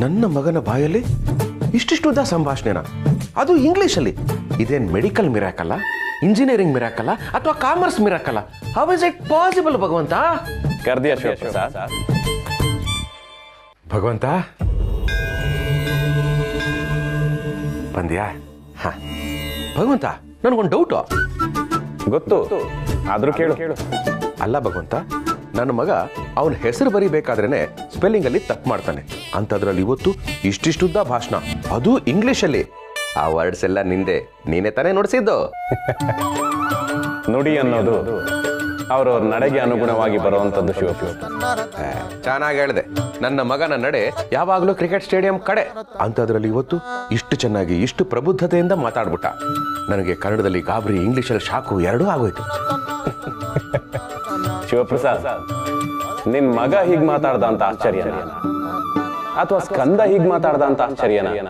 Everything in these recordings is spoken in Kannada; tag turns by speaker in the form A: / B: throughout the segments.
A: ನನ್ನ ಮಗನ ಬಾಯಲ್ಲಿ ಇಷ್ಟಿಷ್ಟುದ್ದ ಸಂಭಾಷಣೆನ, ಅದು ಇಂಗ್ಲಿಷಲ್ಲಿ. ಇದೇನು ಮೆಡಿಕಲ್ ಮಿರಾಕಲ್ಲ, ಇಂಜಿನಿಯರಿಂಗ್ ಮಿರಾಕಲ್ಲ, ಅಥವಾ ಕಾಮರ್ಸ್ ಮಿರಾಕಲ್ಲ? ಹೌ ಇಸ್ ಇಟ್ ಪಾಸಿಬಲ್ ಭಗವಂತ?
B: ಕರ್ದಿಯ ಶಿವಪ್ರಸಾದ್?
A: ಭಗವಂತ ಬಂದ್ಯಾ? ಹ ಭಗವಂತ, ನನಗೊಂದು ಡೌಟು.
B: ಗೊತ್ತು, ಆದ್ರೂ ಕೇಳು.
A: ಅಲ್ಲ ಭಗವಂತ, ನನ್ನ ಮಗ ಅವನ ಹೆಸರು ಬರಿಬೇಕಾದ್ರೇನೆ ಸ್ಪೆಲ್ಲಿಂಗ್ ಅಲ್ಲಿ ತಪ್ಪು ಮಾಡ್ತಾನೆ. ಅಂತದ್ರಲ್ಲಿ ಇವತ್ತು ಇಷ್ಟಿಷ್ಟುದ್ದ ಭಾಷಣ, ಅದು ಇಂಗ್ಲಿಷಲ್ಲಿ. ಆ ವರ್ಡ್ಸ್ ಎಲ್ಲ ನಿಂದೆ, ನೀನೇ ತಾನೇ ನೋಡಿಸಿದ್ದು.
B: ನುಡಿ ಅನ್ನೋದು ಅವ್ರವ್ರ ನಡೆಗೆ ಅನುಗುಣವಾಗಿ ಬರುವಂತದ್ದು ಶಿವಪ್ರಸಾದ್.
A: ಚೆನ್ನಾಗಿ ಹೇಳಿದೆ. ನನ್ನ ಮಗನ ನಡೆ ಯಾವಾಗಲೂ ಕ್ರಿಕೆಟ್ ಸ್ಟೇಡಿಯಂ ಕಡೆ. ಅಂತದ್ರಲ್ಲಿ ಇವತ್ತು ಇಷ್ಟು ಚೆನ್ನಾಗಿ, ಇಷ್ಟು ಪ್ರಬುದ್ಧತೆಯಿಂದ ಮಾತಾಡ್ಬಿಟ್ಟ. ನನಗೆ ಕನ್ನಡದಲ್ಲಿ ಗಾಬರಿ, ಇಂಗ್ಲಿಷಲ್ಲಿ ಶಾಕು ಎರಡೂ ಆಗೋಯ್ತು.
B: ಶಿವಪ್ರಸಾದ್, ನಿನ್ ಮಗ ಹೀಗ್ ಮಾತಾಡ್ದ ಅಂತ ಆಶ್ಚರ್ಯನ, ಅಥವಾ ಸ್ಕಂದ ಹೀಗ್ ಮಾತಾಡ್ದ ಅಂತ ಆಶ್ಚರ್ಯನ?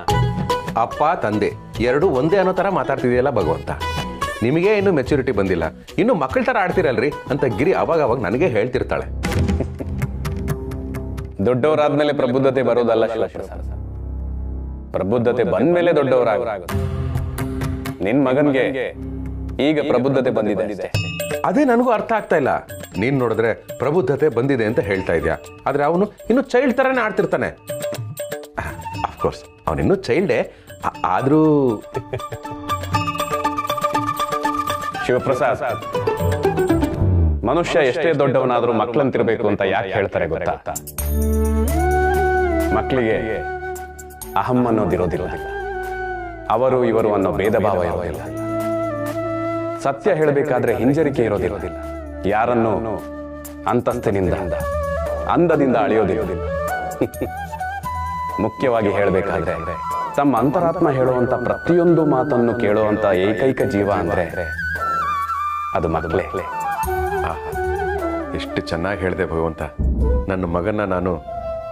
A: ಅಪ್ಪ ತಂದೆ ಎರಡು ಒಂದೇ ಅನ್ನೋ ತರ ಮಾತಾಡ್ತಿದೆಯಲ್ಲ ಭಗವಂತ. ನಿಮಗೆ ಇನ್ನು ಮೆಚುರಿಟಿ ಬಂದಿಲ್ಲ, ಇನ್ನು ಮಕ್ಕಳ ತರ ಆಡ್ತಿರಲ್ರಿ ಅಂತ ಗಿರಿ ಅವಾಗ ನನಗೆ ಹೇಳ್ತಿರ್ತಾಳೆ.
B: ದೊಡ್ಡವರಾದ್ಮೇಲೆ ಪ್ರಬುದ್ಧತೆ ಬರೋದಲ್ಲ ಶಿವಪ್ರಸಾದ್, ಪ್ರಬುದ್ಧತೆ ಬಂದ್ಮೇಲೆ ದೊಡ್ಡವರಾಗೋದು. ನಿನ್ ಮಗನ್ಗೆ ಈಗ ಪ್ರಬುದ್ಧತೆ ಬಂದಿದೆ ಅಷ್ಟೇ.
A: ಅದೇ ನನಗೂ ಅರ್ಥ ಆಗ್ತಾ ಇಲ್ಲ. ನೀನ್ ನೋಡಿದ್ರೆ ಪ್ರಬುದ್ಧತೆ ಬಂದಿದೆ ಅಂತ ಹೇಳ್ತಾ ಇದ್ಯಾ, ಆದ್ರೆ ಅವನು ಇನ್ನು ಚೈಲ್ಡ್ ತರನೇ ಆಡ್ತಿರ್ತಾನೆ. ಅಫ್ಕೋರ್ಸ್ ಅವನಿನ್ನು ಚೈಲ್ಡೇ, ಆದ್ರೂ
B: ಶಿವಪ್ರಸಾದ್, ಮನುಷ್ಯ ಎಷ್ಟೇ ದೊಡ್ಡವನಾದ್ರೂ ಮಕ್ಕಳಂತಿರ್ಬೇಕು ಅಂತ ಯಾಕೆ ಹೇಳ್ತಾರೆ ಗೊತ್ತಾ? ಮಕ್ಕಳಿಗೆ ಅಹಂ ಅನ್ನೋದಿರೋದಿಲ್ಲ, ಅವರು ಇವರು ಅನ್ನೋ ಭೇದ ಭಾವ ಇರೋದಿಲ್ಲ, ಸತ್ಯ ಹೇಳಬೇಕಾದ್ರೆ ಹಿಂಜರಿಕೆ ಇರೋದಿರೋದಿಲ್ಲ, ಯಾರನ್ನು ಅಂತಸ್ತಿನಿಂದ ಅಂದದಿಂದ ಅಳೆಯೋದಿರೋದಿಲ್ಲ. ಮುಖ್ಯವಾಗಿ ಹೇಳಬೇಕಾದ್ರೆ ತಮ್ಮ ಅಂತರಾತ್ಮ ಹೇಳುವಂತ ಪ್ರತಿಯೊಂದು ಮಾತನ್ನು ಕೇಳುವಂತ ಏಕೈಕ ಜೀವ ಅಂದ್ರೆ ಅದು ಮಗಳೇ.
A: ಎಷ್ಟು ಚೆನ್ನಾಗಿ ಹೇಳಿದೆ ಭಗವಂತ. ನನ್ನ ಮಗನ ನಾನು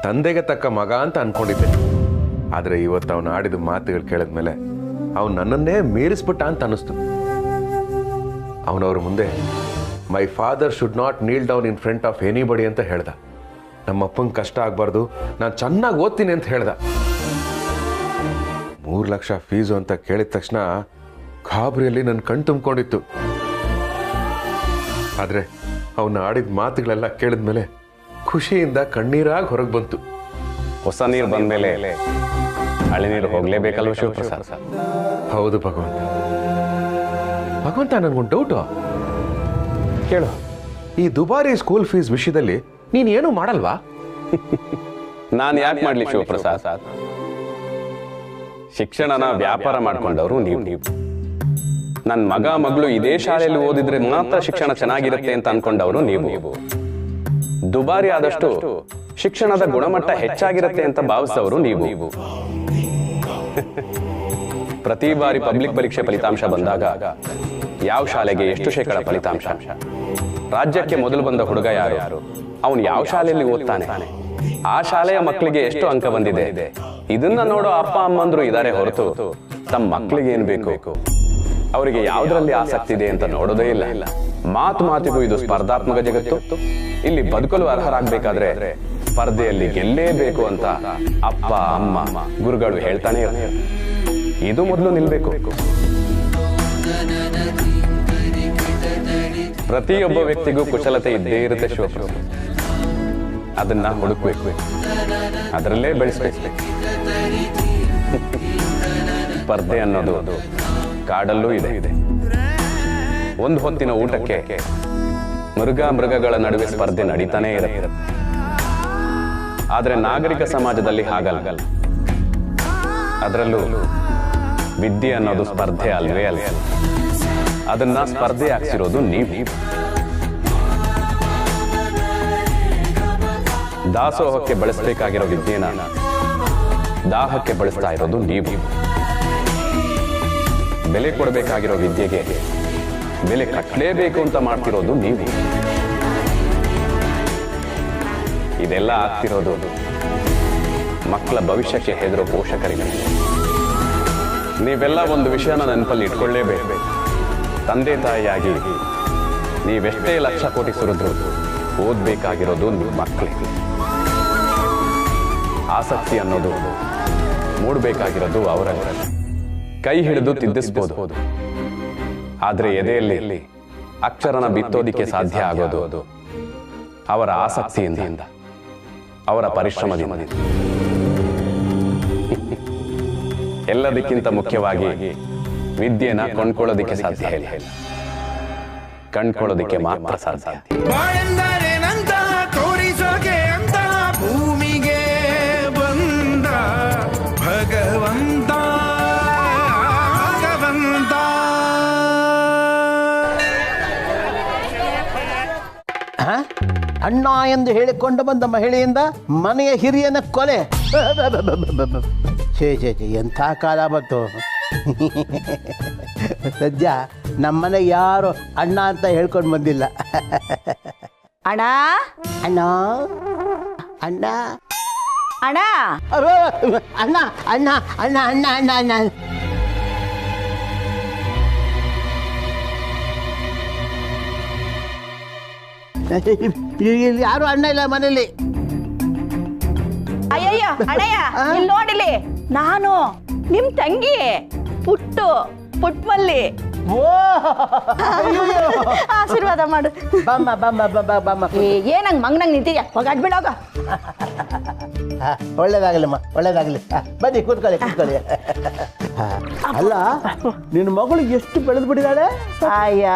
A: ತಂದೆಗೆ ತಕ್ಕ ಮಗ ಅಂತ ಅನ್ಕೊಂಡಿದ್ದೆ, ಆದ್ರೆ ಇವತ್ತು ಅವನು ಆಡಿದ ಮಾತುಗಳು ಕೇಳಿದ್ಮೇಲೆ ಅವನು ನನ್ನನ್ನೇ ಮೀರಿಸ್ಬಿಟ್ಟ ಅಂತ ಅನಿಸ್ತು. ಅವನವ್ರ ಮುಂದೆ my father should not Neel down in front of anybody ಅಂತ ಹೇಳ್ದ. ನಮ್ಮಪ್ಪಂಗೆ ಕಷ್ಟ ಆಗ್ಬಾರ್ದು, ನಾನು ಚೆನ್ನಾಗಿ ಓದ್ತೀನಿ ಅಂತ ಹೇಳ್ದ. 3 ಲಕ್ಷ ಫೀಸು ಅಂತ ಕೇಳಿದ ತಕ್ಷಣ ಗಾಬರಿಯಲ್ಲಿ ನನ್ನ ಕಣ್ ತುಂಬಿಕೊಂಡಿತ್ತು. ಆದ್ರೆ ಅವನು ಆಡಿದ ಮಾತುಗಳೆಲ್ಲ ಕೇಳಿದ್ಮೇಲೆ ಖುಷಿಯಿಂದ ಕಣ್ಣೀರಾಗಿ ಹೊರಗೆ ಬಂತು.
B: ಹೊಸ ನೀರು ಬಂದ್ಮೇಲೆ ಹಳೆ ನೀರು ಹೋಗ್ಲೇಬೇಕಲ್ವ ಶಿವಪ್ರಸಾದ್?
A: ಹೌದು ಭಗವಂತ. ಭಗವಂತ, ನನಗೊಂದು ಡೌಟು.
B: ಕೇಳು.
A: ಈ ದುಬಾರಿ ಸ್ಕೂಲ್ ಫೀಸ್ ವಿಷಯದಲ್ಲಿ ನೀನ್ ಏನು ಮಾಡಲ್ವಾ?
B: ನಾನು ಯಾಕೆ ಮಾಡ್ಲಿ ಶಿವಪ್ರಸಾದ್? ಶಿಕ್ಷಣನ ವ್ಯಾಪಾರ ಮಾಡ್ಕೊಂಡವರು ನೀವು. ನನ್ನ ಮಗ ಮಗಳು ಇದೇ ಶಾಲೆಯಲ್ಲಿ ಓದಿದ್ರೆ ಮಾತ್ರ ಶಿಕ್ಷಣ ಚೆನ್ನಾಗಿರುತ್ತೆ ಅಂತ ಅನ್ಕೊಂಡವರು ನೀವು. ದುಬಾರಿ ಆದಷ್ಟು ಶಿಕ್ಷಣದ ಗುಣಮಟ್ಟ ಹೆಚ್ಚಾಗಿರುತ್ತೆ ಅಂತ ಭಾವಿಸಿದವರು ನೀವು. ಪ್ರತಿ ಬಾರಿ ಪಬ್ಲಿಕ್ ಪರೀಕ್ಷೆ ಫಲಿತಾಂಶ ಬಂದಾಗ ಯಾವ ಶಾಲೆಗೆ ಎಷ್ಟು ಶೇಕಡ ಫಲಿತಾಂಶ, ರಾಜ್ಯಕ್ಕೆ ಮೊದಲು ಬಂದ ಹುಡುಗ ಯಾರು, ಅವನು ಯಾವ ಶಾಲೆಯಲ್ಲಿ ಓದ್ತಾನೆ, ಆ ಶಾಲೆಯ ಮಕ್ಕಳಿಗೆ ಎಷ್ಟು ಅಂಕ ಬಂದಿದೆ, ಇದನ್ನ ನೋಡೋ ಅಪ್ಪ ಅಮ್ಮಂದ್ರು ಇದಾರೆ ಹೊರತು ತಮ್ಮ ಮಕ್ಕಳಿಗೆ ಏನ್ ಬೇಕು, ಅವರಿಗೆ ಯಾವ್ದ್ರಲ್ಲಿ ಆಸಕ್ತಿ ಇದೆ ಅಂತ ನೋಡೋದೇ ಇಲ್ಲ. ಮಾತಿಗೂ ಇದು ಸ್ಪರ್ಧಾತ್ಮಕ ಜಗತ್ತು. ಇಲ್ಲಿ ಬದುಕಲು ಅರ್ಹರಾಗಬೇಕಾದ್ರೆ ಸ್ಪರ್ಧೆಯಲ್ಲಿ ಗೆಲ್ಲೇಬೇಕು ಅಂತ ಅಪ್ಪ ಅಮ್ಮ ಗುರುಗಳು ಹೇಳ್ತಾನೆ ಇರ್ತಾರೆ. ಇದು ಮೊದಲು ನಿಲ್ಬೇಕು. ಪ್ರತಿಯೊಬ್ಬ ವ್ಯಕ್ತಿಗೂ ಕುಶಲತೆ ಇದ್ದೇ ಇರುತ್ತೆ ಶಿವಪ್ರಸಾದ್. ಅದನ್ನ ಹುಡುಕ್ಬೇಕು, ಅದರಲ್ಲೇ ಬೆಳೆಸ್ಬೇಕು. ಸ್ಪರ್ಧೆ ಅನ್ನೋದು ಕಾಡಲ್ಲೂ ಇದೆ. ಒಂದು ಹೊತ್ತಿನ ಊಟಕ್ಕೆ ಮೃಗಗಳ ನಡುವೆ ಸ್ಪರ್ಧೆ ನಡೀತಾನೆ ಇರುತ್ತೆ. ಆದ್ರೆ ನಾಗರಿಕ ಸಮಾಜದಲ್ಲಿ ಹಾಗಲ್ಲ. ಅದರಲ್ಲೂ ವಿದ್ಯೆ ಅನ್ನೋದು ಸ್ಪರ್ಧೆ ಅಲ್ವೇ ಅಲ್ಲ. ಅದನ್ನ ಸ್ಪರ್ಧೆ ಆಗ್ಸಿರೋದು ನೀವು. ದಾಸೋಹಕ್ಕೆ ಬಳಸಬೇಕಾಗಿರೋ ವಿದ್ಯೆನ ದಾಹಕ್ಕೆ ಬಳಸ್ತಾ ಇರೋದು ನೀವು. ಬೆಲೆ ಕೊಡಬೇಕಾಗಿರೋ ವಿದ್ಯೆಗೆ ಬೆಲೆ ಕಟ್ಟಲೇಬೇಕು ಅಂತ ಮಾಡ್ತಿರೋದು ನೀವು. ಇದೆಲ್ಲ ಆಗ್ತಿರೋದು ಮಕ್ಕಳ ಭವಿಷ್ಯಕ್ಕೆ ಹೆದರೋ ಪೋಷಕರಿಗೆ. ನೀವೆಲ್ಲ ಒಂದು ವಿಷಯನ ನೆನಪಲ್ಲಿ ಇಟ್ಕೊಳ್ಳೇಬೇಕು. ತಂದೆ ತಾಯಿಯಾಗಿ ನೀವೆಷ್ಟೇ ಲಕ್ಷ ಕೋಟಿ ಸುರಿದ್ರು ಓದ್ಬೇಕಾಗಿರೋದು ನಿಮ್ಮ ಮಕ್ಕಳಿಗೆ. ಆಸಕ್ತಿ ಅನ್ನೋದು ಮೂಡಬೇಕಾಗಿರೋದು ಅವರಲ್ಲಿ. ಕೈ ಹಿಡಿದು ತಿದ್ದಿಸ್ಬೋದು, ಆದರೆ ಎದೆಯಲ್ಲಿ ಅಕ್ಷರನ ಬಿತ್ತೋದಿಕ್ಕೆ ಸಾಧ್ಯ ಆಗೋದು ಅವರ ಆಸಕ್ತಿಯಿಂದ, ಅವರ ಪರಿಶ್ರಮದಿಂದ. ಎಲ್ಲದಕ್ಕಿಂತ ಮುಖ್ಯವಾಗಿ ವಿದ್ಯೆನ ಕೊಂಡ್ಕೊಳ್ಳೋದಿಕ್ಕೆ ಸಾಧ್ಯ ಇಲ್ಲ, ಕಂಡ್ಕೊಳ್ಳೋದಿಕ್ಕೆ ಮಾತ್ರ ಸಾಧ್ಯ.
C: ಬಾಳೆಂದರೇನಂತ ತೋರಿಸೋಕೆ ಅಂತ ಭೂಮಿಗೆ ಬಂದ ಭಗವಂತ ಭಗವಂತ.
D: ಅಣ್ಣ ಎಂದು ಹೇಳಿಕೊಂಡು ಬಂದ ಮಹಿಳೆಯಿಂದ ಮನೆಯ ಹಿರಿಯನ ಕೊಲೆ. ಛೇ ಛೇ ಛೇ, ಎಂಥ ಕಾಲ ಬಂತು. ಸದ್ಯ ನಮ್ಮನೆ ಯಾರು ಅಣ್ಣ ಅಂತ ಹೇಳ್ಕೊಂಡು ಬಂದಿಲ್ಲ.
E: ಅಣ್ಣ
D: ಅಣ್ಣ ಅಣ್ಣ
E: ಅಣ್ಣ
D: ಅಣ್ಣ ಅಣ್ಣ ಅಣ್ಣ ಅಣ್ಣ ಅಣ್ಣ ಅಣ್ಣ ಇಲ್ಲಿ ಯಾರು ಅಣ್ಣ ಇಲ್ಲ ಮನೇಲಿ.
E: ಅಯ್ಯಯ್ಯ ಅಣ್ಣಯ್ಯ, ಇಲ್ಲಿ ನೋಡಿಲಿ, ನಾನು ನಿಮ್ ತಂಗಿ ಪುಟ್ಮಲ್ಲಿ.
D: ಓ
E: ಆಶೀರ್ವಾದ ಮಾಡು.
D: ಬಮ್ಮ ಬಮ್ಮ ಬಮ್ಮ ಬಮ್ಮ.
E: ಏನಂಗ್ ಮಂಗ್ನಂಗ್ ನಿಂತಿದ್ಯಾ, ಹೋಗಾಡ್ಬಿಡೋಗ.
D: ಒಳ್ಳೇದಾಗಲಿಮ್ಮ, ಒಳ್ಳೇದಾಗಲಿ. ಬನ್ನಿ ಕೂತ್ಕೊಳ್ಳಿ ಕೂತ್ಕೊಳ್ಳಿ. ಅಲ್ಲ, ನಿನ್ನ ಮಗಳು ಎಷ್ಟು ಬೆಳೆದು ಬಿಟ್ಟಿದ್ದಾಳೆ.
E: ಅಯ್ಯ,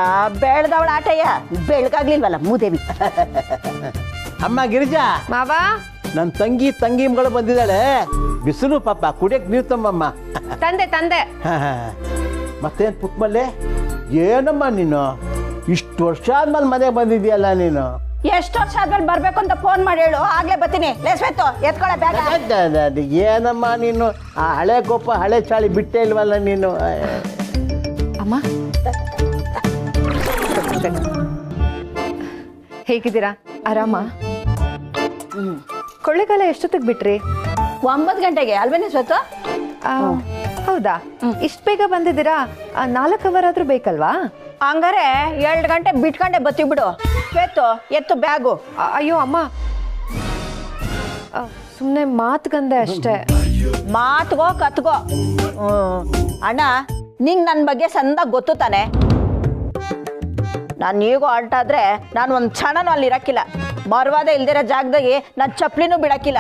E: ಬೆಳ್ದವಳ ಆಟಯ್ಯ, ಬೆಳಗಾಗ್ಲಿಲ್ವಲ್ಲ ಮೂದೇವಿ.
D: ಅಮ್ಮ ಗಿರಿಜಾ,
F: ಮಾವ,
D: ನನ್ನ ತಂಗಿ ಮಗಳು ಬಂದಿದ್ದಾಳೆ. ಬಿಸಿಲು ಪಾಪ, ಕುಡಿಯಕ್ಕೆ ನೀರು ತಂಬಮ್ಮ.
F: ತಂದೆ.
D: ಮತ್ತೇನು ಪುಟ್ಮಲ್ಲೆ, ಏನಮ್ಮ ನೀನು ಇಷ್ಟು ವರ್ಷ ಆದ್ಮೇಲೆ ಮನೆಗೆ ಬಂದಿದ್ಯಲ್ಲ ನೀನು.
E: ಎಷ್ಟು ವರ್ಷ ಆದ್ಮೇಲೆ ಬರ್ಬೇಕು ಅಂತ ಫೋನ್ ಮಾಡಿ ಹೇಳು, ಆಗ್ಲೇ ಬರ್ತೀನಿ. ಲೇಸ್ಬೇತು ಎತ್ಕೊಳ್ಳೆ ಬ್ಯಾಗ.
D: ಏನಮ್ಮ ನೀನು ಆ ಹಳೆ ಕೋಪ ಹಳೆ ಚಾಳಿ ಬಿಟ್ಟೇ ಇಲ್ವಲ್ಲ ನೀನು.
F: ಅಮ್ಮ ಹೇಗಿದ್ದೀರಾ? ಆರಾಮ? ಕೊಳ್ಳೆಗಾಲ ಎಷ್ಟೊತ್ತಿಗೆ ಬಿಟ್ರಿ?
E: 9 ಗಂಟೆಗೆ ಅಲ್ವೇನೆ ಸ್ವತ್ತು?
F: ಹೌದಾ, ಇಷ್ಟು ಬೇಗ ಬಂದಿದ್ದೀರಾ? 4 ಅವರ್ ಆದ್ರೂ ಬೇಕಲ್ವಾ?
E: ಹಂಗಾರೆ 2 ಗಂಟೆ ಬಿಟ್ಕೊಂಡೆ ಬತ್ತಿ ಬಿಡು. ಶ್ವೇತು, ಎತ್ತು ಬ್ಯಾಗು.
F: ಅಯ್ಯೋ ಅಮ್ಮ, ಸುಮ್ಮನೆ ಮಾತುಗಂದೆ ಅಷ್ಟೇ.
E: ಮಾತ್ಗೋ ಕತ್ಗೋ. ಅಣ್ಣ, ನಿಂಗೆ ನನ್ನ ಬಗ್ಗೆ ಸಂದಾಗ ಗೊತ್ತು ತಾನೆ. ನಾನು ಈಗ ಹೊರಟಾದ್ರೆ ನಾನು ಒಂದು ಕ್ಷಣನೂ ಅಲ್ಲಿ ಇರಕ್ಕಿಲ್ಲ. ಮರ್ವಾದೆ ಇಲ್ದಿರೋ ಜಾಗದಾಗೆ ನಾನು ಚಪ್ಲಿನೂ ಬಿಡಕ್ಕಿಲ್ಲ.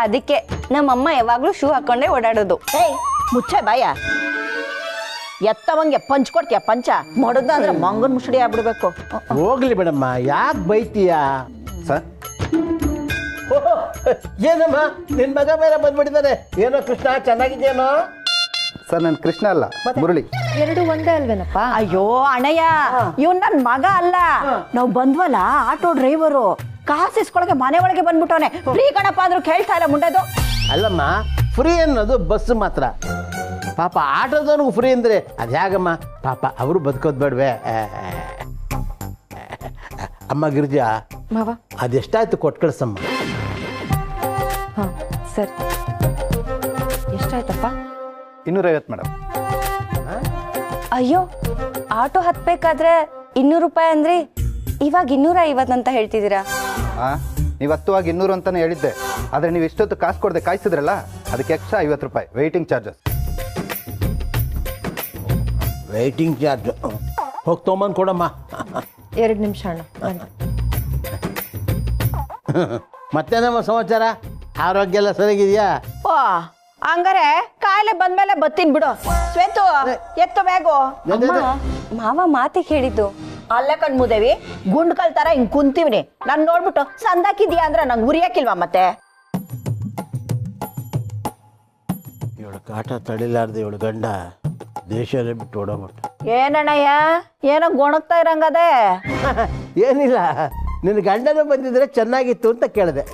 G: ಅದಕ್ಕೆ ನಮ್ಮಮ್ಮ ಯಾವಾಗ್ಲೂ ಶೂ ಹಾಕೊಂಡೇ ಓಡಾಡೋದು.
E: ಏಯ್, ಮುಚ್ಚೆ ಬಾಯ. ಎತ್ತವಂಗೆ ಪಂಚ್ ಕೊಡ್ತೀಯ ಪಂಚ ಮೊಡದ ಅಂದ್ರೆ ಮಂಗನ್ ಮುಸುಡಿ ಆಗ್ಬಿಡ್ಬೇಕು.
D: ಹೋಗ್ಲಿ ಬಿಡಮ್ಮ, ಯಾಕೆ ಬೈತೀಯ
H: ಸರ್?
D: ಏನಮ್ಮ ನಿನ್ ಮಗ ಮೇಲೆ ಬಂದ್ಬಿಟ್ಟಿದ್ದಾರೆ. ಏನೋ ಕೃಷ್ಣ, ಚೆನ್ನಾಗಿದ್ದೇನೋ?
H: ಸರ್, ನಾನು ಕೃಷ್ಣ ಅಲ್ಲ, ಮುರಳಿ.
F: ಎರಡು ಒಂದೇ ಅಲ್ವೇನಪ್ಪ?
E: ಅಯ್ಯೋ ಅಣ್ಣಯ್ಯ, ಇವ್ನ್ ನನ್ ಮಗ ಅಲ್ಲ. ನಾವ್ ಬಂದ್ವಲ್ಲ ಆಟೋ ಡ್ರೈವರು, ಕಾಸು ಇಸ್ಕೊಳಗೆ ಮನೆ ಒಳಗೆ ಬಂದ್ಬಿಟ್ಟವನೆ. ಫ್ರೀ ಕಣಪ್ಪ ಅಂದ್ರು ಕೇಳ್ತಾ ಇಲ್ಲ ಮುಂಡೆದು.
D: ಅಲ್ಲಮ್ಮ, ಫ್ರೀ ಅನ್ನೋದು ಬಸ್ ಮಾತ್ರ. ಪಾಪ ಆಟೋದವನಿಗೂ ಫ್ರೀ ಅಂದ್ರೆ ಅದು ಹೇಗಮ್ಮ? ಪಾಪ ಅವರು ಬದುಕೋದು ಬೇಡವೆ. ಅಮ್ಮ ಗಿರಿಜಾ,
F: ಮಾವ,
D: ಅದೆಷ್ಟಾಯ್ತು ಕೊಟ್ಟು ಕಳ್ಸಮ್ಮ.
F: ಹಾಂ ಸರಿ. ಎಷ್ಟಾಯ್ತಪ್ಪ?
H: 250 ಮೇಡಮ್.
G: ಅಯ್ಯೋ, ಆಟೋ ಹತ್ಬೇಕಾದ್ರೆ 200 ರೂಪಾಯಿ ಅಂದ್ರಿ, ಇವಾಗ 250 ಅಂತ ಹೇಳ್ತಿದ್ದೀರಾ?
H: ಹಾಂ, ನೀವು ಹತ್ತುವಾಗ 200 ಅಂತಾನೆ ಹೇಳಿದ್ದೆ. ಆದರೆ ನೀವು ಇಷ್ಟೊತ್ತು ಕಾಸು ಕೊಡದೆ ಕಾಯಿಸಿದ್ರಲ್ಲ, ಅದಕ್ಕೆ ಎಕ್ಸ್ಟ್ರಾ 50 ರೂಪಾಯಿ ವೆಯ್ಟಿಂಗ್ ಚಾರ್ಜಸ್.
D: ವೆಯ್ಟಿಂಗ್ ಚಾರ್ಜ್ ಹೋಗಿ ತೊಗೊಂಬಂದು ಕೊಡಮ್ಮ.
F: 2 ನಿಮಿಷ ಅಣ್ಣ.
D: ಮತ್ತೇನಮ್ಮ ಸಮಾಚಾರ? ಆರೋಗ್ಯ ಎಲ್ಲ ಸರಿಗಿದೆಯಾ?
E: ಓ, ಹಂಗಾರೆ ಕಾಯಿಲೆ ಬಂದ್ಮೇಲೆ ಬತ್ತೀನಿ ಬಿಡು. ಶ್ವೇತು, ಎತ್ತು ಬ್ಯಾಗು.
G: ಮಾವ ಮಾತಿಗೆ ಹೇಳಿದ್ದು.
E: ಅಲ್ಲೇ ಕಣ್ಮುದೇವಿ, ಗುಂಡ್ಕಲ್ ತರ ಹಿಂಗ್ ಕುಂತೀವ್ನಿ. ನಾನ್ ನೋಡ್ಬಿಟ್ಟು ಸಂದಾಕಿದ್ಯಾ ಅಂದ್ರೆ ನಂಗೆ ಉರಿಯಕ್ಕಿಲ್ವಾ ಮತ್ತೆ?
D: ಇವಳು ಕಾಟ ತಡಿಲಾರ್ದು ಇವಳು ಗಂಡ ದೇಶನೇ ಬಿಟ್ಟು ಓಡೋಗ್ಬಿಟ್ಟು.
E: ಏನಣ್ಣಯ್ಯ, ಏನೋ ಗೊಣಗ್ತಾ ಇರಂಗದೆ.
D: ಏನಿಲ್ಲ, ನಿನ್ನ ಗಂಡನ ಬಂದಿದ್ರೆ ಚೆನ್ನಾಗಿತ್ತು ಅಂತ ಕೇಳಿದೆ.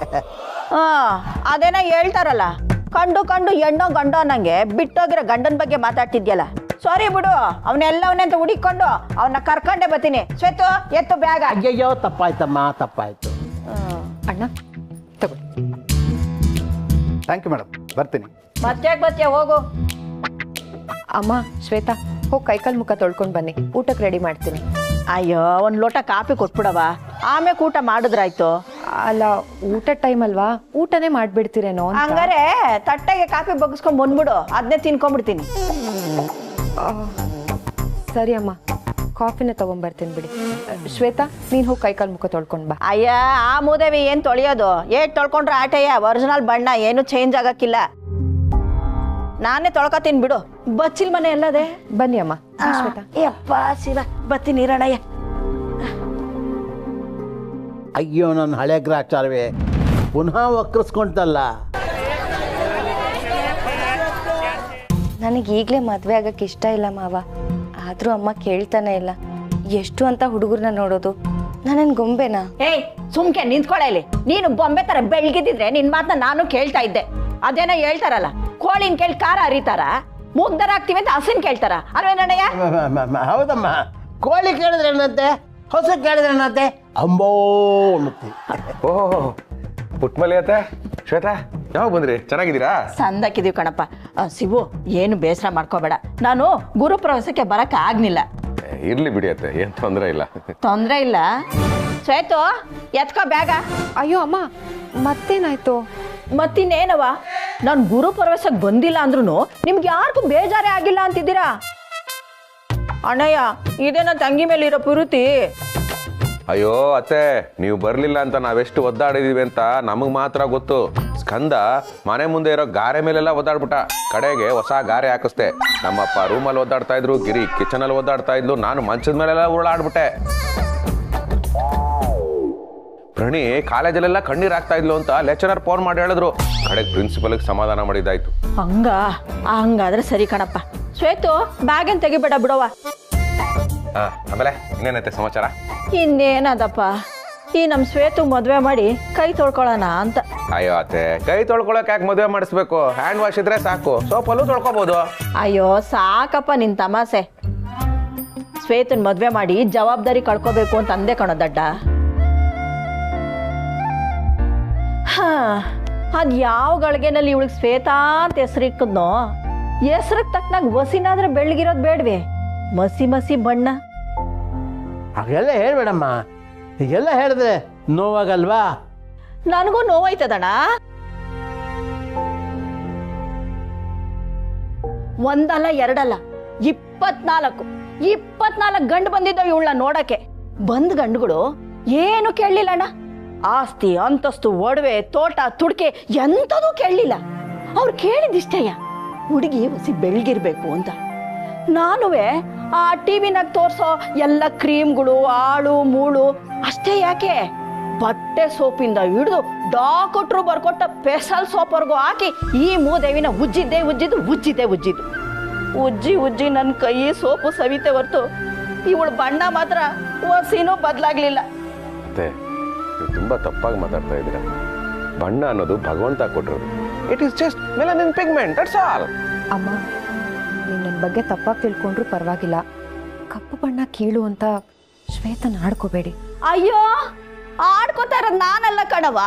E: ಅದೇನ ಹೇಳ್ತಾರಲ್ಲ, ಕಂಡು ಕಂಡು ಹೆಣ್ಣೋ ಗಂಡೋ ಅನ್ನಂಗೆ ಬಿಟ್ಟೋಗಿರೋ ಗಂಡನ ಬಗ್ಗೆ ಮಾತಾಡ್ತಿದ್ಯಲ್ಲ. ಸಾರಿ ಬಿಡು, ಅವನೆಲ್ಲವನೇ ಅಂತ ಹುಡಿಕೊಂಡು ಅವನ್ನ ಕರ್ಕೊಂಡೆ ಬರ್ತೀನಿ. ಶ್ವೇತು, ಎತ್ತು ಬ್ಯಾಗ.
D: ಅಯ್ಯಯ್ಯೋ, ತಪ್ಪಾಯ್ತಮ್ಮ, ತಪ್ಪಾಯ್ತು.
F: ಅಣ್ಣ ತಗೊಳ್ಳಿ.
H: ಥ್ಯಾಂಕ್ ಯು ಮೇಡಮ್, ಬರ್ತೀನಿ.
E: ಮತ್ತೆ ಬರ್ತೀಯ, ಹೋಗು.
F: ಅಮ್ಮ ಶ್ವೇತಾ, ಹೋಗಿ ಕೈಕಾಲು ಮುಖ ತೊಳ್ಕೊಂಡು ಬನ್ನಿ, ಊಟಕ್ಕೆ ರೆಡಿ ಮಾಡ್ತೀನಿ.
E: ಅಯ್ಯೋ, ಒಂದ್ ಲೋಟ ಕಾಫಿ ಕೊಟ್ಬಿಡವ, ಆಮೇಲೆ ಊಟ ಮಾಡಿದ್ರಾಯ್ತು.
F: ಅಲ್ಲ ಊಟ ಟೈಮ್ ಅಲ್ವಾ, ಊಟನೇ ಮಾಡ್ಬಿಡ್ತೀರೇನೋ ಅಂತ.
E: ಹಂಗಾರೆ ತಟ್ಟೆಗೆ ಕಾಫಿ ಬಗ್ಗಿಸ್ಕೊಂಡ್ ಬಂದ್ಬಿಡು, ಅದನ್ನೇ ತಿನ್ಕೊಂಡ್ಬಿಡ್ತೀನಿ.
F: ಸರಿ ಅಮ್ಮ, ಕಾಫಿನೇ ತಗೊಂಡ್ಬರ್ತೀನಿ ಬಿಡಿ. ಶ್ವೇತಾ, ನೀನು ಹೋಗಿ ಕೈಕಾಲು ಮುಖ ತೊಳ್ಕೊಂಡು ಬಾ.
E: ಅಯ್ಯ, ಆ ಮೂದೇವಿ ಏನ್ ತೊಳೆಯೋದು, ಏಟ್ ತೊಳ್ಕೊಂಡ್ರೆ ಆಟಯ್ಯ, ಒರಿಜಿನಲ್ ಬಣ್ಣ ಏನು ಚೇಂಜ್ ಆಗಕ್ಕಿಲ್ಲ. ನಾನೇ ತೊಳ್ಕೊತೀನಿ ಬಿಡು. ಬಚ್ಚಿಲ್ ಮನೆ ಎಲ್ಲದೆ?
F: ಬನ್ನಿ ಅಮ್ಮ. ಶ್ವೇತಾ,
E: ಯಪ್ಪ ಶಿವ, ಬತ್ತೀನಿ ಇರೋಣಯ್ಯ.
D: ಅಯ್ಯೋ ನನ್ನ ಹಳೆ ಗ್ರಾಚಾರವೇ ಪುನಃ ವಕ್ರಿಸ್ಕೊಂತಲ್ಲ.
G: ನನಗೆ ಈಗಲೇ ಮದುವೆ ಆಗಕ್ಕೆ ಇಷ್ಟ ಇಲ್ಲ ಮಾವ. ಆದರೂ ಅಮ್ಮ ಕೇಳ್ತಾನೆ ಇಲ್ಲ. ಎಷ್ಟು ಅಂತ ಹುಡುಗರನ್ನ ನೋಡೋದು, ನಾನೇನು ಗೊಂಬೆನಾ?
E: ಏಯ್ ಸುಮ್ಕೆ ನಿಂತ್ಕೊಳ್ಳೆ ಇಲ್ಲಿ. ನೀನು ಬೊಂಬೆ ತರ ಬೆಳಗಿದ್ರೆ ನಿನ್ ಮಾತನ್ನ ನಾನು ಕೇಳ್ತಾ ಇದ್ದೆ. ಅದೇನೋ ಹೇಳ್ತಾರಲ್ಲ, ಕೋಳಿನ ಕೇಳಿ ಖಾರ ಅರಿತಾರ, ಮುಗ್ದರ ಆಗ್ತೀವಿ ಅಂತ ಹಸಿನ್ ಕೇಳ್ತಾರ ಅಲ್ವೇನಣ್ಣಯ್ಯ?
D: ಹೌದಮ್ಮ, ಕೋಳಿ ಕೇಳಿದ್ರೆ ಏನಂತೆ, ಹೊಸ ಕೇಳಿದ್ರೆ ಏನಂತೆ, ಅಂಬೋ ಅನ್ನುತ್ತೆ.
A: ಓಹೋ ಪುಟ್ಮಲಿ ಅತ್ತೆ, ಶ್ವೇತಾ ಯಾವಾಗ ಬಂದ್ರಿ? ಚೆನ್ನಾಗಿದ್ದೀರಾ?
E: ಸಂದಕ್ಕಿದೀವಿ ಕಣಪ್ಪ. ಶಿವು, ಏನು ಬೇಸರ ಮಾಡ್ಕೋಬೇಡ, ನಾನು ಗುರುಪ್ರವಾಸಕ್ಕೆ ಬರಕ್ಕೆ ಆಗ್ನಿಲ್ಲ.
A: ಇರ್ಲಿ ಬಿಡಿ ಅತ್ತೆ, ಏನ್ ತೊಂದರೆ ಇಲ್ಲ.
E: ತೊಂದ್ರೆ ಇಲ್ಲ. ಶ್ವೇತು, ಎತ್ಕೋ ಬ್ಯಾಗ.
F: ಅಯ್ಯೋ ಅಮ್ಮ, ಮತ್ತೇನಾಯ್ತು?
E: ಮತ್ತಿನ್ನೇನವ, ನಾನು ಗುರುಪ್ರವಾಸಕ್ಕೆ ಬಂದಿಲ್ಲ ಅಂದ್ರೂ ನಿಮ್ಗೆ ಯಾರಿಗೂ ಬೇಜಾರೇ ಆಗಿಲ್ಲ ಅಂತಿದ್ದೀರಾ? ಅಣ್ಣಯ್ಯ, ಇದೇ ನನ್ನ ತಂಗಿ ಮೇಲೆ ಇರೋ ಪ್ರೀತಿ.
A: ಅಯ್ಯೋ ಅತ್ತೆ, ನೀವು ಬರ್ಲಿಲ್ಲ ಅಂತ ನಾವೆಷ್ಟು ಒದ್ದಾಡಿದೀವಿ ಅಂತ ನಮಗ್ ಮಾತ್ರ ಗೊತ್ತು. ಸ್ಕಂದ ಮನೆ ಮುಂದೆ ಇರೋ ಗಾರೆ ಮೇಲೆಲ್ಲ ಒದ್ದಾಡ್ಬಿಟ್ಟ. ಕಡೆಗೆ ಹೊಸ ಗಾರೆ ಹಾಕಿಸ್ದೆ. ನಮ್ಮಪ್ಪ ರೂಮಲ್ಲಿ ಒದ್ದಾಡ್ತಾ ಇದ್ರು, ಗಿರಿ ಕಿಚನ್ ಅಲ್ಲಿ ಒದ್ದಾಡ್ತಾ ಇದ್ಲು, ನಾನು ಮಂಚದ ಮೇಲೆಲ್ಲ ಉರುಳಾಡ್ಬಿಟ್ಟೆ. ಪ್ರಣಿ ಕಾಲೇಜಲ್ಲೆಲ್ಲ ಕಣ್ಣೀರ್ ಆಗ್ತಾ ಇದ್ಲು ಅಂತ ಲೆಕ್ಚರರ್ ಫೋನ್ ಮಾಡಿ ಹೇಳಿದ್ರು. ಕಡೆಗೆ ಪ್ರಿನ್ಸಿಪಲ್ ಸಮಾಧಾನ ಮಾಡಿದ್ದಾಯ್ತು.
E: ಹಂಗಾದ್ರೆ ಸರಿ ಕಣಪ್ಪ. ಶ್ವೇತು, ಬ್ಯಾಗೇನ್ ತೆಗಿಬೇಡ ಬಿಡವ.
A: ಆಮೇಲೆ ಇನ್ನೇನೈತೆ ಸಮಾಚಾರ?
E: ಇನ್ನೇನದಪ್ಪ, ಈ ನಮ್ ಶ್ವೇತು ಮದ್ವೆ ಮಾಡಿ ಕೈ ತೊಳ್ಕೊಳ್ಳೋಣ ಅಂತ.
A: ಅಯ್ಯೋ ಅತ್ತೆ, ಕೈ ತೊಳ್ಕೊಳಕ್ ಯಾಕೆ ಮದುವೆ ಮಾಡಿಸ್ಬೇಕು? ಹ್ಯಾಂಡ್ ವಾಶ್ ಇದ್ರೆ ಸಾಕು, ಸೋಪಲ್ಲೂ ತೊಳ್ಕೊಬಹುದು.
E: ಅಯ್ಯೋ ಸಾಕಪ್ಪ ನಿನ್ ತಮಾಸೆ. ಶ್ವೇತನ್ ಮದ್ವೆ ಮಾಡಿ ಜವಾಬ್ದಾರಿ ಕಳ್ಕೋಬೇಕು ಅಂತ ಅಂದೆ ಕಣೋ ದಡ್ಡ. ಅದ್ ಯಾವ ಗಳಿಗೆನಲ್ಲಿ ಇವಳಿಗೆ ಶ್ವೇತಾ ಅಂತ ಹೆಸರಿಕ್ಕದ್ನೋ, ಹೆಸರಿಗೆ ತಕ್ಕನಾಗ ವಸಿನಾದ್ರೆ ಬೆಳ್ಳಗಿರೋದ್ ಬೇಡ್ವೆ, ಮಸಿ ಮಸಿ ಬಣ್ಣ.
D: ಹಾಗೆಲ್ಲ ಹೇಳ್ಬೇಡಮ್ಮ, ಹೀಗೆಲ್ಲ ಹೇಳಿದ್ರೆ ನೋವಾಗಲ್ವಾ?
E: ನನಗೂ ನೋವಾಯ್ತದಣ್ಣ. ಒಂದಲ್ಲ ಎರಡಲ್ಲ 24 ಗಂಡು ಬಂದಿದ್ದಾವ ಇವಳನ್ನ ನೋಡಕ್ಕೆ. ಬಂದ್ ಗಂಡುಗಳು ಏನು ಕೇಳಲಿಲ್ಲಣ್ಣ. ಆಸ್ತಿ ಅಂತಸ್ತು ಒಡವೆ ತೋಟ ತುಡ್ಕೆ ಎಂಥದೂ ಕೇಳಲಿಲ್ಲ. ಅವ್ರು ಕೇಳಿದಿಷ್ಟಯ್ಯ, ಹುಡುಗಿ ಹೊಸಿ ಬೆಳ್ಗಿರ್ಬೇಕು ಅಂತ. ನಾನುವೆ ಆ ಟಿವಿನಾಗ ತೋರ್ಸೋ ಎಲ್ಲ ಕ್ರೀಮ್ಗಳು ಆಳು ಮೂಳು ಅಷ್ಟೇ ಯಾಕೆ, ಬಟ್ಟೆ ಸೋಪಿಂದ ಹಿಡಿದು ಡಾಕ್ಟ್ರು ಬರ್ಕೊಟ್ಟ ಸ್ಪೆಷಲ್ ಸೋಪ್ವರೆಗೂ ಹಾಕಿ ಈ ಮೂದೇವಿನ ಉಜ್ಜಿ ನನ್ನ ಕೈ ಸೋಪು ಸವಿತೆ ಹೊರ್ತು ಇವಳು ಬಣ್ಣ ಮಾತ್ರ ಒಸಿನೂ ಬದಲಾಗ್ಲಿಲ್ಲ.
A: ಮತ್ತೆ ನೀವು ತುಂಬಾ ತಪ್ಪಾಗಿ ಮಾತಾಡ್ತಾ ಇದ್ದೀರಾ. ಬಣ್ಣ ಅನ್ನೋದು ಭಗವಂತ ಕೊಟ್ಟಿರೋದು. It is just melanin pigment, that's all.
F: ಅಮ್ಮ, ನೀವು ನನ್ನ ಬಗ್ಗೆ ತಪ್ಪಾಗಿ ತಿಳ್ಕೊಂಡ್ರು ಪರವಾಗಿಲ್ಲ. ಕಪ್ಪು ಬಣ್ಣ ಕೀಳು ಅಂತ ಶ್ವೇತನ ಆಡ್ಕೋಬೇಡಿ.
E: ಅಯ್ಯೋ, ಆಡ್ಕೋತಾ ಇರೋದು ನಾನಲ್ಲ ಕಣವ,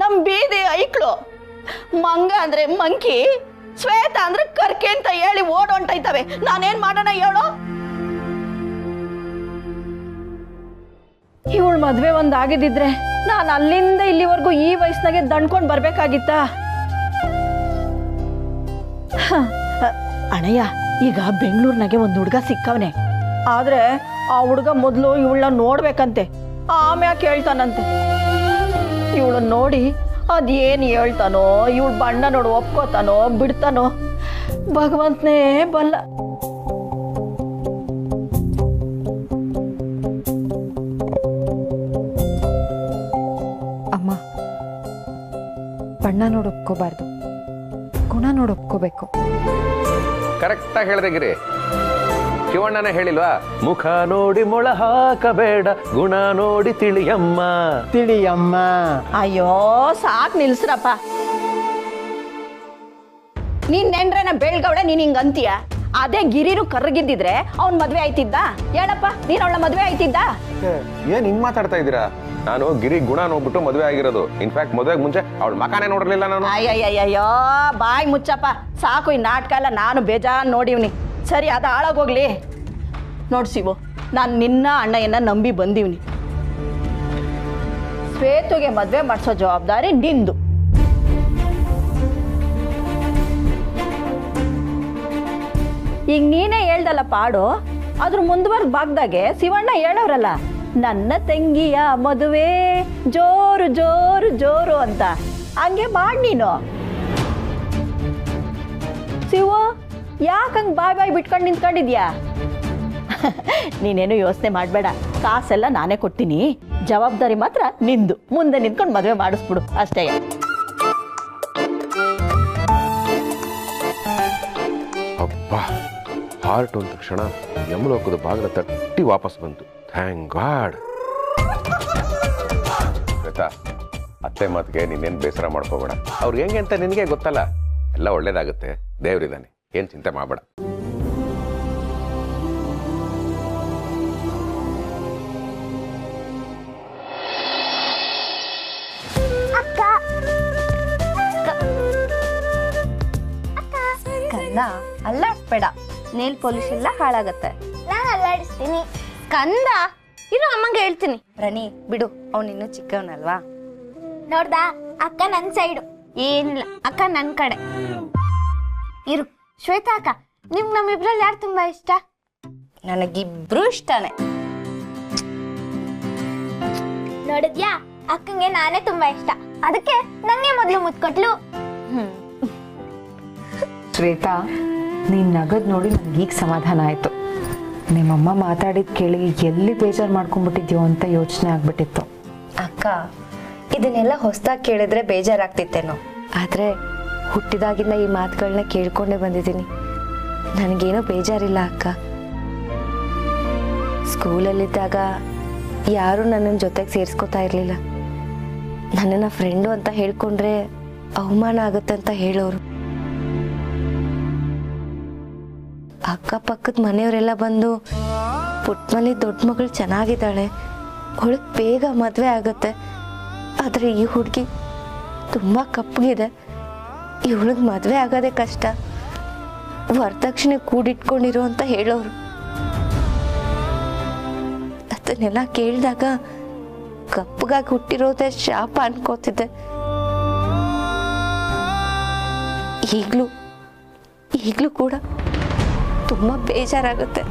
E: ನಮ್ ಬೀದಿ ಐಕ್ಳು. ಮಂಗ ಅಂದ್ರೆ ಮಂಕಿ, ಶ್ವೇತ ಅಂದ್ರೆ ಕರ್ಕೆ ಅಂತ ಹೇಳಿ ಓಡೊಂಟೈತವೆ. ನಾನೇನ್ ಮಾಡೋಣ ಹೇಳು? ಇವಳು ಮದ್ವೆ ಒಂದಾಗಿದ್ದಿದ್ರೆ ನಾನು ಅಲ್ಲಿಂದ ಇಲ್ಲಿವರೆಗೂ ಈ ವಯಸ್ಸಿನಾಗೆ ದಂಡ್ಕೊಂಡ್ ಬರ್ಬೇಕಾಗಿತ್ತ. ಅಣ್ಣಯ್ಯ, ಈಗ ಬೆಂಗಳೂರಿನಾಗೆ ಒಂದು ಹುಡುಗ ಸಿಕ್ಕವನೆ. ಆದ್ರೆ ಆ ಹುಡುಗ ಮೊದಲು ಇವಳನ್ನ ನೋಡ್ಬೇಕಂತೆ, ಆಮ್ಯಾಕೆ ಕೇಳ್ತಾನಂತೆ. ಇವಳನ್ನ ನೋಡಿ ಅದೇನು ಹೇಳ್ತಾನೋ, ಇವಳು ಬಣ್ಣ ನೋಡು ಒಪ್ಕೋತಾನೋ ಬಿಡ್ತಾನೋ ಭಗವಂತನೇ ಬಲ್ಲ.
F: ಅಮ್ಮ, ಬಣ್ಣ ನೋಡಿ ಒಪ್ಕೋಬಾರ್ದು, ಗುಣ ನೋಡಿ ಒಪ್ಕೋಬೇಕು.
A: ಕರೆಕ್ಟಾಗಿ ಹೇಳಿದೆ ಗಿರಿ. ಶಿವಣ್ಣನೇ ಹೇಳಿಲ್ವಾ, ಮುಖ ನೋಡಿ ಮೊಳ ಹಾಕಬೇಡ, ಗುಣ ನೋಡಿ ತಿಳಿಯಮ್ಮ.
E: ಅಯ್ಯೋ ಸಾಕ್ ನಿಲ್ಸ್ರಪ್ಪ. ನೀನ್ ನೆಂಡ್ರೇನ ಬೆಳ್ಗವಳೆ, ನೀನ್ ಹಿಂಗ ಅಂತೀಯ? ಅದೇ ಗಿರಿರು ಕರ್ಗಿದ್ದಿದ್ರೆ ಅವ್ನ್ ಮದ್ವೆ ಆಯ್ತಿದ್ದ? ಹೇಳಪ್ಪ, ನೀನ್ ಅವಳ ಮದ್ವೆ ಆಯ್ತಿದ್ದ?
A: ಏನ್ ಹಿಂಗ್ ಮಾತಾಡ್ತಾ ಇದ್ದೀರಾ? ನಾನು ಗಿರಿ ಗುಣ ನೋಡ್ಬಿಟ್ಟು ಮದ್ವೆ ಆಗಿರೋದು. ಇನ್ಫ್ಯಾಕ್ಟ್ ಮದ್ವೆಗೆ ಮುಂಚೆ ಅವಳ ಮಕಾನೇ ನೋಡಿರ್ಲಿಲ್ಲ ನಾನು.
E: ಅಯ್ಯಯ್ಯಯ್ಯೋ, ಬಾಯ್ ಮುಚ್ಚಪ್ಪ, ಸಾಕು ಈ ನಾಟಕ ಎಲ್ಲ. ನಾನು ಬೇಜಾನ್ ನೋಡಿವ್ನಿ. ಸರಿ, ಅದು ಹಾಳಾಗೋಗ್ಲಿ. ನೋಡ್ಸಿವು, ನಾನು ನಿನ್ನ ಅಣ್ಣಯ್ಯನ ನಂಬಿ ಬಂದಿವ್ನಿ. ಶ್ವೇತುಗೆ ಮದ್ವೆ ಮಾಡಿಸೋ ಜವಾಬ್ದಾರಿ ನಿಂದು. ಈಗ ನೀನೇ ಹೇಳ್ದಲ್ಲ ಪಾಡು, ಅದ್ರ ಮುಂದುವರೆದ ಭಾಗದಾಗೆ ಶಿವಣ್ಣ ಹೇಳೋರಲ್ಲ, ನನ್ನ ತಂಗಿಯ ಮದುವೆ ಜೋರು ಜೋರು ಜೋರು ಅಂತ. ಹಂಗೆ ಮಾಡಿ ನೀನು. ಶಿವು, ಯಾಕಂಗೆ ಬಾಯ್ ಬಿಟ್ಕೊಂಡು ನಿಂತ್ಕೊಂಡಿದ್ಯಾ? ನೀನೇನು ಯೋಚನೆ ಮಾಡಬೇಡ, ಕಾಸೆಲ್ಲ ನಾನೇ ಕೊಡ್ತೀನಿ, ಜವಾಬ್ದಾರಿ ಮಾತ್ರ ನಿಂದು. ಮುಂದೆ ನಿಂತ್ಕೊಂಡು ಮದುವೆ ಮಾಡಿಸ್ಬಿಡು ಅಷ್ಟೇ.
A: ಅಬ್ಬಾ, ಹಾರ್ಟ್ ಅಂದ ತಕ್ಷಣ ಯಮಲೋಕದ ಬಾಗಿಲ ತಟ್ಟಿ ವಾಪಸ್ ಬಂತು. Thank god. ಶ್ವೇತಾ, ಅತ್ತೆ ಮಾತಿಗೆ ನೀನೇನು ಬೇಸರ ಮಾಡ್ಕೋಬೇಡ. ಅವ್ರಿಗೆ ಹೆಂಗೆ ಅಂತ ನಿನಗೆ ಗೊತ್ತಲ್ಲ. ಎಲ್ಲ ಒಳ್ಳೇದಾಗುತ್ತೆ, ದೇವ್ರಿದ್ದಾನೆ, ಏನು ಚಿಂತೆ ಮಾಡಬೇಡ.
G: ಕನ್ನ ಅಲ್ಲಾಡ್ಸ್ಬೇಡ, ನೇಲ್ ಪಾಲಿಶ್ ಎಲ್ಲ ಹಾಳಾಗತ್ತೆ.
I: ನಾನು ಅಲ್ಲಾಡಿಸ್ತೀನಿ.
G: ಕಂದ ಇರು, ಅಮ್ಮಂಗೆ ಹೇಳ್ತೀನಿ. ರಣಿ ಬಿಡು, ಅವನಿನ್ನೂ ಚಿಕ್ಕವನಲ್ವಾ.
I: ನೋಡ್ದಾ, ಅಕ್ಕ ನನ್ನ ಸೈಡು.
G: ಏನಿಲ್ಲ, ಅಕ್ಕ ನನ್ನ ಕಡೆ
I: ಇರು. ಶ್ವೇತಾ ಅಕ್ಕ, ನಿಮ್ಗೆ ನಮ್ಮಿಬ್ರಲ್ಲಿ ಯಾರು ತುಂಬಾ ಇಷ್ಟ?
G: ನನಗಿಬ್ರು ಇಷ್ಟನೇ.
I: ನೋಡಿದ್ಯಾ, ಅಕ್ಕಂಗೆ ನಾನೇ ತುಂಬಾ ಇಷ್ಟ, ಅದಕ್ಕೆ ನನ್ನೇ ಮೊದಲು ಮುತ್ಕೊಟ್ಲು.
F: ಶ್ವೇತಾ, ನೀನು ನಗದ್ ನೋಡಿ ನನಗೀಗ ಸಮಾಧಾನ ಆಯಿತು. ನಿಮ್ಮಮ್ಮ ಮಾತಾಡಿದ್ ಕೇಳಿ ಎಲ್ಲಿ ಬೇಜಾರು ಮಾಡ್ಕೊಂಡ್ಬಿಟ್ಟಿದ್ಯೋ ಅಂತ ಯೋಚನೆ ಆಗ್ಬಿಟ್ಟಿತ್ತು.
G: ಅಕ್ಕ, ಇದನ್ನೆಲ್ಲ ಹೊಸದಾಗಿ ಕೇಳಿದ್ರೆ ಬೇಜಾರಾಗ್ತಿತ್ತೇನೋ, ಆದರೆ ಹುಟ್ಟಿದಾಗಿಂದ ಈ ಮಾತುಗಳನ್ನ ಕೇಳ್ಕೊಂಡೇ ಬಂದಿದ್ದೀನಿ. ನನಗೇನೋ ಬೇಜಾರಿಲ್ಲ ಅಕ್ಕ. ಸ್ಕೂಲಲ್ಲಿದ್ದಾಗ ಯಾರೂ ನನ್ನನ್ನು ಜೊತೆಗೆ ಸೇರಿಸ್ಕೋತಾ ಇರಲಿಲ್ಲ. ನನ್ನನ್ನು ಫ್ರೆಂಡು ಅಂತ ಹೇಳ್ಕೊಂಡ್ರೆ ಅವಮಾನ ಆಗುತ್ತೆ ಅಂತ ಹೇಳೋರು. ಅಕ್ಕಪಕ್ಕದ ಮನೆಯವರೆಲ್ಲ ಬಂದು ಪುಟ್ಟಮನೆ ದೊಡ್ಡ ಮಗಳು ಚೆನ್ನಾಗಿದ್ದಾಳೆ, ಅವಳಿಗೆ ಬೇಗ ಮದುವೆ ಆಗುತ್ತೆ, ಆದರೆ ಈ ಹುಡುಗಿ ತುಂಬ ಕಪ್ಪಗಿದೆ, ಇವಳಿಗೆ ಮದುವೆ ಆಗೋದೇ ಕಷ್ಟ, ವರದಕ್ಷಿಣೆ ಕೂಡಿಟ್ಕೊಂಡಿರೋ ಅಂತ ಹೇಳೋರು. ಅದನ್ನೆಲ್ಲ ಕೇಳಿದಾಗ ಕಪ್ಪಗಾಗಿ ಹುಟ್ಟಿರೋದೇ ಶಾಪ ಅನ್ಕೋತಿದ್ದೆ. ಈಗಲೂ ಕೂಡ ತುಂಬ ಬೇಜಾರಾಗುತ್ತೆ.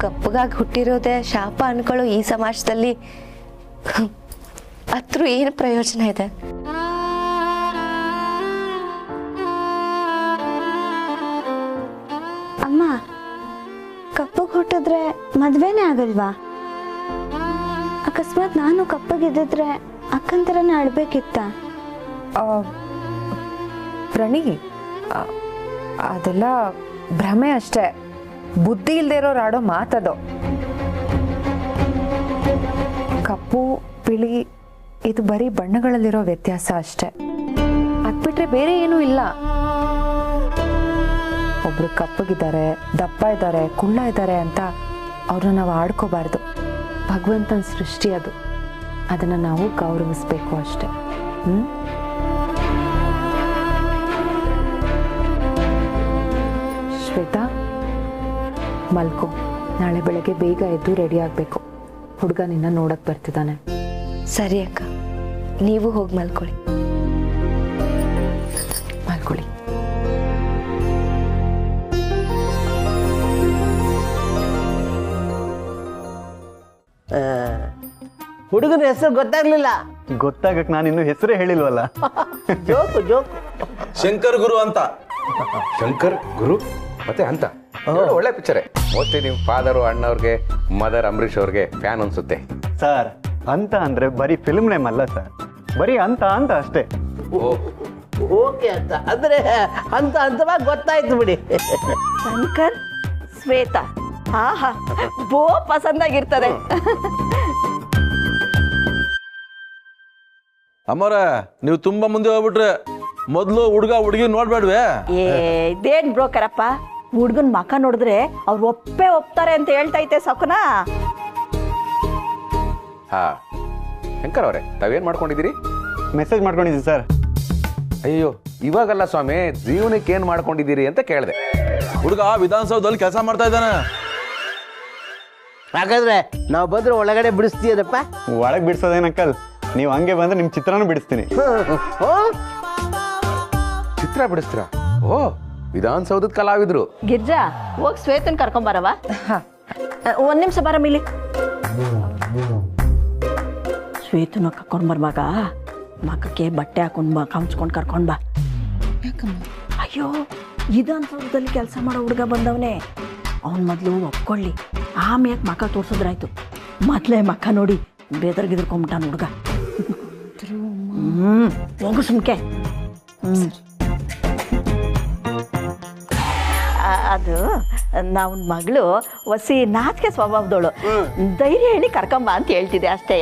G: ಕಪ್ಪಗಾಗಿ ಹುಟ್ಟಿರೋದೇ ಶಾಪ ಅನ್ಕೊಳ್ಳೋ ಈ ಸಮಾಜದಲ್ಲಿ ಅದ್ರ ಏನು ಪ್ರಯೋಜನ ಇದೆ?
I: ಅಮ್ಮ, ಕಪ್ಪಗೆ ಹುಟ್ಟಿದ್ರೆ ಮದ್ವೆನೇ ಆಗಲ್ವಾ? ಅಕಸ್ಮಾತ್ ನಾನು ಕಪ್ಪಗಿದ್ದಿದ್ರೆ ಅಕ್ಕನ ಥರನೇ ಅಳ್ಬೇಕಿತ್ತ?
F: ಪ್ರಣಿ, ಅದೆಲ್ಲ ಭ್ರಮೆ ಅಷ್ಟೇ. ಬುದ್ಧಿ ಇಲ್ಲದೆ ಇರೋರು ಆಡೋ ಮಾತದು. ಕಪ್ಪು ಬಿಳಿ ಇದು ಬರೀ ಬಣ್ಣಗಳಲ್ಲಿರೋ ವ್ಯತ್ಯಾಸ ಅಷ್ಟೇ. ಅದ್ಬಿಟ್ರೆ ಬೇರೆ ಏನೂ ಇಲ್ಲ. ಒಬ್ರು ಕಪ್ಪಗಿದ್ದಾರೆ, ದಪ್ಪ ಇದ್ದಾರೆ, ಕುಳ್ಳ ಇದ್ದಾರೆ ಅಂತ ಅವ್ರನ್ನ ನಾವು ಆಡ್ಕೋಬಾರ್ದು. ಭಗವಂತನ ಸೃಷ್ಟಿ ಅದು, ಅದನ್ನು ನಾವು ಗೌರವಿಸ್ಬೇಕು ಅಷ್ಟೆ. ಶ್ವೇತಾ, ಮಲ್ಕೋ. ನಾಳೆ ಬೆಳಗ್ಗೆ ಬೇಗ ಎದ್ದು ರೆಡಿ ಆಗಬೇಕು. ಹುಡುಗ ನಿನ್ನ ನೋಡಕ್ ಬರ್ತಿದ್ದಾನೆ.
G: ಸರಿ ಅಕ್ಕ, ನೀವು ಹೋಗಿ ಮಲ್ಕೊಳ್ಳಿ.
F: ಮಲ್ಕೊಳ್ಳಿ.
D: ಹುಡುಗನ ಹೆಸರು ಗೊತ್ತಾಗ್ಲಿಲ್ಲ.
H: ಗೊತ್ತಾಗಕ್ಕೆ ನಾನು ಇನ್ನೂ ಹೆಸರೇ ಹೇಳಿಲ್ವಲ್ಲ.
D: Joke joke.
C: ಶಂಕರ್ ಗುರು ಅಂತ.
A: ಶಂಕರ್ ಗುರು ಮತ್ತೆ ಅಂತ ಒಳ್ಳೆ ಪಿಕ್ಚರೇ. ಮೋಸ್ಟ್ಲಿ ನೀವು ಫಾದರು ಅಣ್ಣವ್ರಿಗೆ, ಮದರ್ ಅಂಬರೀಷ್ ಅವ್ರಿಗೆ ಫ್ಯಾನ್ ಅನ್ಸುತ್ತೆ.
H: ಸರ್, ಅಂತ ಅಂದ್ರೆ ಬರೀ ಫಿಲ್ಮ್ ನೇಮ್ ಅಲ್ಲ ಸರ್, ಬರೀ ಅಂತ ಅಷ್ಟೇ.
D: ಓಕೆ ಅಂತ ಅಂದ್ರೆ ಅಂತವಾಗಿ ಗೊತ್ತಾಯ್ತು ಬಿಡಿ.
E: ಶಂಕರ್ ಶ್ವೇತಾ, ಆಹಾ, ಬೋ ಪಸಂದಾಗಿರ್ತದೆ.
C: ಅಮ್ಮರ, ನೀವು ತುಂಬಾ ಮುಂದೆ ಹೋಗ್ಬಿಟ್ರೆ ಮೊದಲು ಹುಡುಗ ಹುಡುಗಿ ನೋಡ್ಬೇಡ್ವೆ?
E: ಇದೇನ್ ಬ್ರೋಕರಪ್ಪ, ಹುಡ್ಗನ್ ಮಕ ನೋಡಿದ್ರೆ ಅವ್ರು ಒಪ್ತಾರೆ ಅಂತ ಹೇಳ್ತೈತೆ ಸೊಕನ.
A: ಹಾ, ಶಂಕರ್ ಅವರೇ, ತಾವೇನ್ ಮಾಡ್ಕೊಂಡಿದ್ದೀರಿ?
H: ಮೆಸೇಜ್ ಮಾಡ್ಕೊಂಡಿದ್ದೀನಿ ಸರ್.
A: ಅಯ್ಯೋ, ಇವಾಗಲ್ಲ ಸ್ವಾಮಿ, ಜೀವನಕ್ಕೆ ಏನ್ ಮಾಡ್ಕೊಂಡಿದ್ದೀರಿ ಅಂತ ಕೇಳಿದೆ.
C: ಹುಡುಗ ವಿಧಾನಸೌಧದಲ್ಲಿ ಕೆಲಸ ಮಾಡ್ತಾ ಇದ್ದಾನೆ.
D: ಹಾಗಾದ್ರೆ ನಾವು ಬಂದ್ರೆ ಒಳಗಡೆ ಬಿಡಿಸ್ತೀಯದಪ್ಪ.
J: ಒಳಗೆ ಬಿಡಿಸೋದೇನು ಅಂಕಲ್, ನೀವು ಹಂಗೆ ಬಂದ್ರೆ ನಿಮ್ಮ ಚಿತ್ರನೂ ಬಿಡಿಸ್ತೀನಿ.
A: ಚಿತ್ರ ಬಿಡಿಸ್ತೀರಾ? ಓ, ವಿಧಾನಸೌಧದ ಕಲಾವಿದ್ರು.
E: ಗಿರ್ಜಾ ಹೋಗಿ ಶ್ವೇತನ್ ಕರ್ಕೊಂಬರವ. ಒಂದ್ ನಿಮಿಷ ಬರ ಮಿಲಿ. ಶ್ವೇತನ ಕರ್ಕೊಂಡ್ ಮಗ ಮಗಕ್ಕೆ ಬಟ್ಟೆ ಹಾಕೊಂಡ್ ಬಾ, ಕಂಚ್ಕೊಂಡ್ ಕರ್ಕೊಂಡ್ ಬಾ. ಅಯ್ಯೋ, ವಿಧಾನಸೌಧದಲ್ಲಿ ಕೆಲಸ ಮಾಡೋ ಹುಡುಗ ಬಂದವನೇ. ಅವನ್ ಮೊದ್ಲು ಒಪ್ಕೊಳ್ಳಿ, ಆಮ್ಯಾಕೆ ಮಕ್ಕ ತೋರ್ಸಿದ್ರಾಯ್ತು. ಮೊದ್ಲೇ ಮಕ್ಕ ನೋಡಿ ಬೇದರ್ಗಿದ್ಕೊಂಬಿಟ್ಟಾನ ಹುಡುಗ. ಹೋಗು ಸುಮ್ಕೆ. ಅದು ನಾವು ಮಗಳು ಹೊಸಿ ನಾಚಿಕೆ ಸ್ವಭಾವದವಳು. ಧೈರ್ಯ ಹೇಳಿ ಕರ್ಕೊಂಬ ಅಂತ ಹೇಳ್ತಿದ್ದೆ ಅಷ್ಟೇ.